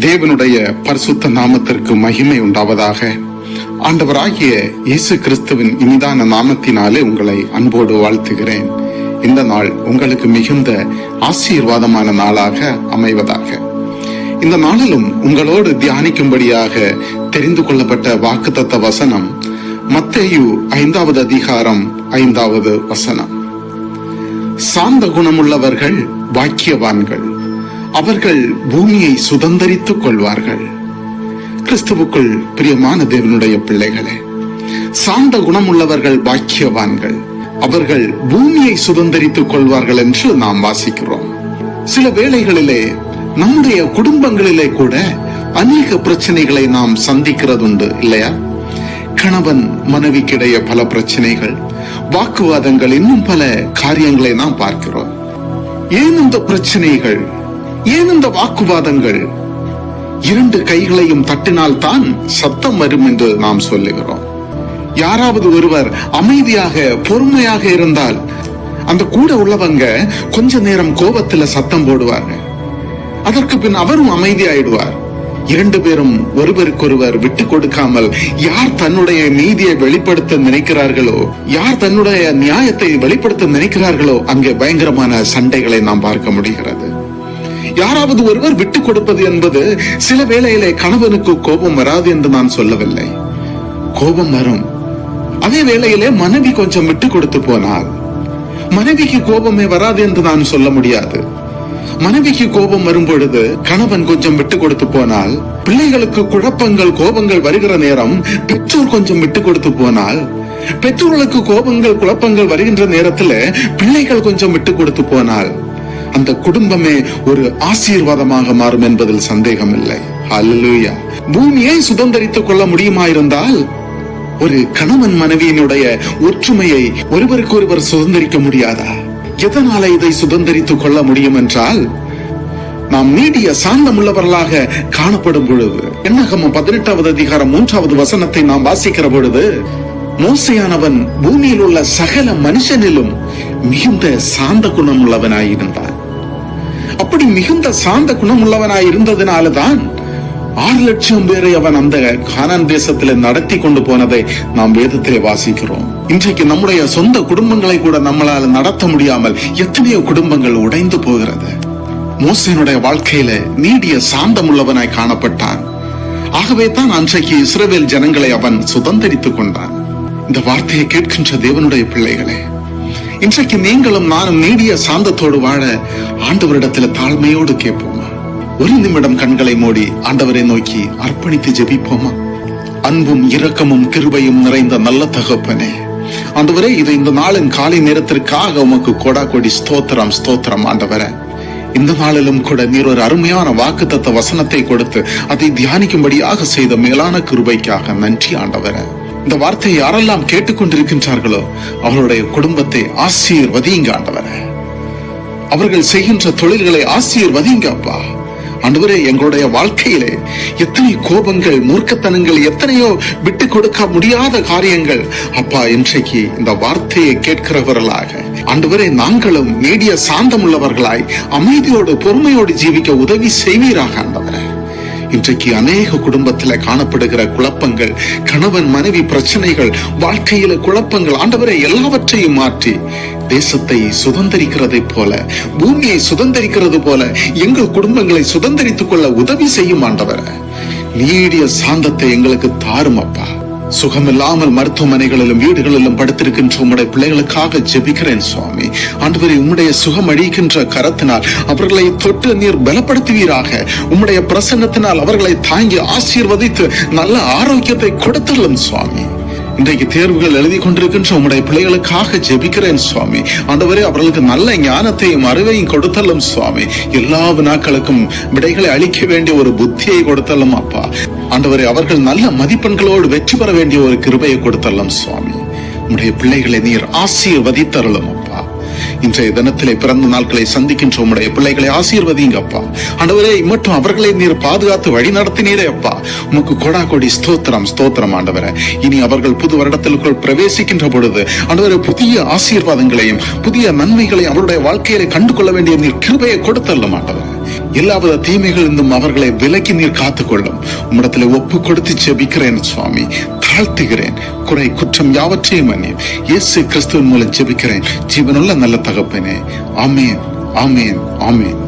தேவனுடைய பரிசுத்த நாமத்திற்கு மகிமை உண்டாவதாக. ஆண்டவராகிய இயேசு கிறிஸ்துவின் இனிதான நாமத்தினாலே உங்களை அன்போடு வாழ்த்துகிறேன். இந்த நாள் உங்களுக்கு மிகுந்த ஆசீர்வாதமான நாளாக அமைவதாக. இந்த நாளிலும் உங்களோடு தியானிக்கும்படியாக தெரிந்து கொள்ளப்பட்ட வாக்குத்தத்த வசனம் மத்தேயு 5வது அதிகாரம் 5வது வசனம். சாந்த குணமுள்ளவர்கள் பாக்கியவான்கள், அவர்கள் பூமியை சுதந்தரித்துக் கொள்வார்கள். கிறிஸ்துவுக்குள் பிரியமான தேவனுடைய பிள்ளைகளே, சாந்த குணமுள்ளவர்கள் பாக்கியவான்கள், அவர்கள் பூமியை சுதந்தரித்துக் கொள்வார்கள் என்று நாம் வாசிக்கிறோம். சில வேளைகளிலே நம்முடைய குடும்பங்களிலே கூட அநேக பிரச்சனைகளை நாம் சந்திக்கிறதுண்டு இல்லையா? கணவன் மனைவிக்கிடையே பல பிரச்சனைகள், வாக்குவாதங்கள், இன்னும் பல காரியங்களை நாம் பார்க்கிறோம். ஏன் இந்த பிரச்சனைகள், ஏன் இந்த வாக்குவாதங்கள்? இரண்டு கைகளையும் தட்டினால் தான் சத்தம் வரும் என்று நாம் சொல்லுகிறோம். யாராவது ஒருவர் அமைதியாக பொறுமையாக இருந்தால் அந்த கூட உள்ளவங்க கொஞ்ச நேரம் கோபத்துல சத்தம் போடுவாங்க. அதற்கு பின் அவரும் அமைதியாயிடுவார். இரண்டு பேரும் ஒருவருக்கொருவர் விட்டு கொடுக்காமல் யார் தன்னுடைய நீதியை வெளிப்படுத்த நினைக்கிறார்களோ, யார் தன்னுடைய நியாயத்தை வெளிப்படுத்த நினைக்கிறார்களோ, அங்கே பயங்கரமான சண்டைகளை நாம் பார்க்க முடிகிறது. யாராவது ஒருவர் விட்டு கொடுப்பது என்பது சில வேளையிலே கணவனுக்கு கோபம் வராது என்று நான் சொல்லவில்லை, கோபம் வரும். அதே வேளையிலே மனைவி கொஞ்சம் விட்டு கொடுத்து போனால் மனைவிக்கு கோபமே வராது என்று நான் சொல்ல முடியாது. மனைவிக்கு கோபம் வரும் பொழுது கணவன் கொஞ்சம் விட்டு கொடுத்து போனால், பிள்ளைகளுக்கு குழப்பங்கள் கோபங்கள் வருகிற நேரம் பெற்றோர் கொஞ்சம் விட்டு கொடுத்து போனால், பெற்றோர்களுக்கு கோபங்கள் குழப்பங்கள் வருகின்ற நேரத்துல பிள்ளைகள் கொஞ்சம் விட்டு கொடுத்து போனால் அந்த குடும்பமே ஒரு ஆசீர்வாதமாக மாறும் என்பதில் சந்தேகம் இல்லை. ஹல்லேலூயா. பூமியை சுதந்தரித்துக் கொள்ள முடியுமாயிருந்தால் ஒரு கணவன் மனைவியினுடைய ஒற்றுமையை ஒருவருக்கு ஒருவர் சுதந்தரிக்க முடியாதா? எதனால இதை சுதந்தரித்துக் கொள்ள முடியும் என்றால், நாம் நீடிய சாந்தம் உள்ளவர்களாக காணப்படும் பொழுது, என்னாகமம் 18வது அதிகாரம் 3வது வசனத்தை நாம் வாசிக்கிற பொழுது, மோசேயானவன் பூமியில் உள்ள சகல மனுஷனிலும் மிகுந்த சாந்த குணம் உள்ளவனாயிருந்தான். அப்படி மிகுந்த சாந்த குணம் உள்ளவனாயிருந்ததுனாலதான் 6 லட்சம் பேரை அவன் அந்த கானான் தேசத்திலே நடத்தி கொண்டு போனதை நாம் வேதத்திலே வாசிக்கிறோம். இன்றைக்கு நம்முடைய சொந்த குடும்பங்களை கூட நம்மளால் நடத்த முடியாமல் எத்தனையோ குடும்பங்கள் உடைந்து போகிறது. மோசேனுடைய வாழ்க்கையில நீடிய சாந்தம் உள்ளவனாய் காணப்பட்டான். ஆகவே தான் அன்றைக்கு இஸ்ரவேல் ஜனங்களை அவன் சுதந்தரித்துக் கொண்டான். இந்த வார்த்தையை கேட்கின்ற தேவனுடைய பிள்ளைகளே, இன்றைக்கு நீங்களும் நானும் நீடிய சாந்தத்தோடு வாழ ஆண்டவரிடத்துல தாழ்மையோடு கேட்போமா? ஒரு நிமிடம் கண்களை மூடி ஆண்டவரை நோக்கி அர்ப்பணித்து ஜெபிப்போமா? அன்பும் இரக்கமும் கிருபையும் நிறைந்த நல்ல தகப்பனே, ஆண்டவரே, இது இந்த நாளின் காலை நேரத்திற்காக உமக்கு கோடா கோடி ஸ்தோத்திரம் ஸ்தோத்திரம். ஆண்டவரே, இந்த நாளிலும் கூட நீர் ஒரு அருமையான வாக்குத்தத்த வசனத்தை கொடுத்து அதை தியானிக்கும்படியாக செய்த மேலான கிருபைக்காக நன்றி ஆண்டவரே. இந்த வார்த்தையை யாரெல்லாம் கேட்டுக்கொண்டிருக்கின்றார்களோ அவர்களுடைய குடும்பத்தை ஆசீர்வதிங்க ஆண்டவரே. அவர்கள் செய்கின்ற தொழில்களை ஆசீர்வதிங்க அப்பா. ஆண்டவரே, எங்களுடைய வாழ்க்கையிலே எத்தனை கோபங்கள், மூர்க்கத்தனங்கள், எத்தனையோ விட்டு கொடுக்க முடியாத காரியங்கள் அப்பா, இன்றைக்கு இந்த வார்த்தையை கேட்கிறவர்களாக ஆண்டவரே நாங்களும் நீடிய சாந்தம் உள்ளவர்களாய் அமைதியோடு பொறுமையோடு ஜீவிக்க உதவி செய்வீராக ஆண்டவரே. இன்றைக்கு அநேக குடும்பத்தில காணப்படுகிற குழப்பங்கள், கணவன் மனைவி பிரச்சனைகள், வாழ்க்கையில குழப்பங்கள், ஆண்டவரே எல்லாவற்றையும் மாற்றி தேசத்தை சுதந்தரிக்கிறதை போல, பூமியை சுதந்தரிக்கிறது போல எங்கள் குடும்பங்களை சுதந்தரித்துக் கொள்ள உதவி செய்யும் ஆண்டவரே. நீடிய சாந்தத்தை எங்களுக்கு தாரும் அப்பா. சுகமில்லாமல் மருத்துவமனைகளிலும் வீடுகளிலும் படுத்திருக்கின்ற உம்முடைய பிள்ளைகளுக்காக ஜெபிக்கிறேன் சுவாமி. ஆண்டவரே, உம்முடைய சுகம் அளிக்கின்ற கரத்தினால் அவர்களை தொட்டு நீர் பலப்படுத்துவீராக. உம்முடைய பிரசன்னத்தினால் அவர்களை தாங்கி ஆசீர்வதித்து நல்ல ஆரோக்கியத்தை கொடுத்தள்ளும் சுவாமி. இன்றைக்கு தேர்வுகள் எழுதி கொண்டிருக்கின்ற உம்முடைய பிள்ளைகளுக்காக ஜெபிக்கிறேன் சுவாமி. ஆண்டவரே, அவர்களுக்கு நல்ல ஞானத்தையும் அறிவையும் கொடுத்தல்லும் சுவாமி. எல்லா வினாக்களுக்கும் விடைகளை அளிக்க வேண்டிய ஒரு புத்தியை கொடுத்தல்லும் அப்பா. ஆண்டவரே, அவர்கள் நல்ல மதிப்பெண்களோடு வெற்றி பெற வேண்டிய ஒரு கிருபையை கொடுத்தல்லும் சுவாமி. உம்முடைய பிள்ளைகளை நீர் ஆசீர்வதித்தருளும் அப்பா. இன்றைய தினத்திலே பிறந்த நாட்களை சந்திக்கின்ற உம்முடைய பிள்ளைகளை ஆசீர்வதிங்க அப்பா. ஆண்டவரே, மட்டும் அவர்களை நீர் பாதுகாத்து வழி நடத்தினீரே அப்பா. உமக்கு கொடா கொடி ஸ்தோத்திரம் ஸ்தோத்திரம் ஆண்டவரே. இனி அவர்கள் புது வருடத்திற்குள் பிரவேசிக்கின்ற பொழுது ஆண்டவரே, புதிய ஆசீர்வாதங்களையும் புதிய நன்மைகளையும் அவருடைய வாழ்க்கையிலே கண்டு கொள்ள வேண்டிய நீர் கிருபையை கொடுத்தல்லும் ஆண்டவரே. எல்லாவித தீமைகளிலிருந்தும் அவர்களை விலக்கி நீர் காத்துக்கொள்ளும். உம்மிடத்தில் ஒப்பு கொடுத்து ஜெபிக்கிறேன் சுவாமி, தாழ்த்துகிறேன். குறை குற்றம் யாவற்றையும் மன்னியும். இயேசு கிறிஸ்துவின் மூலம் ஜெபிக்கிறேன் ஜீவனுள்ள நல்ல தகப்பனே. ஆமேன், ஆமேன், ஆமேன்.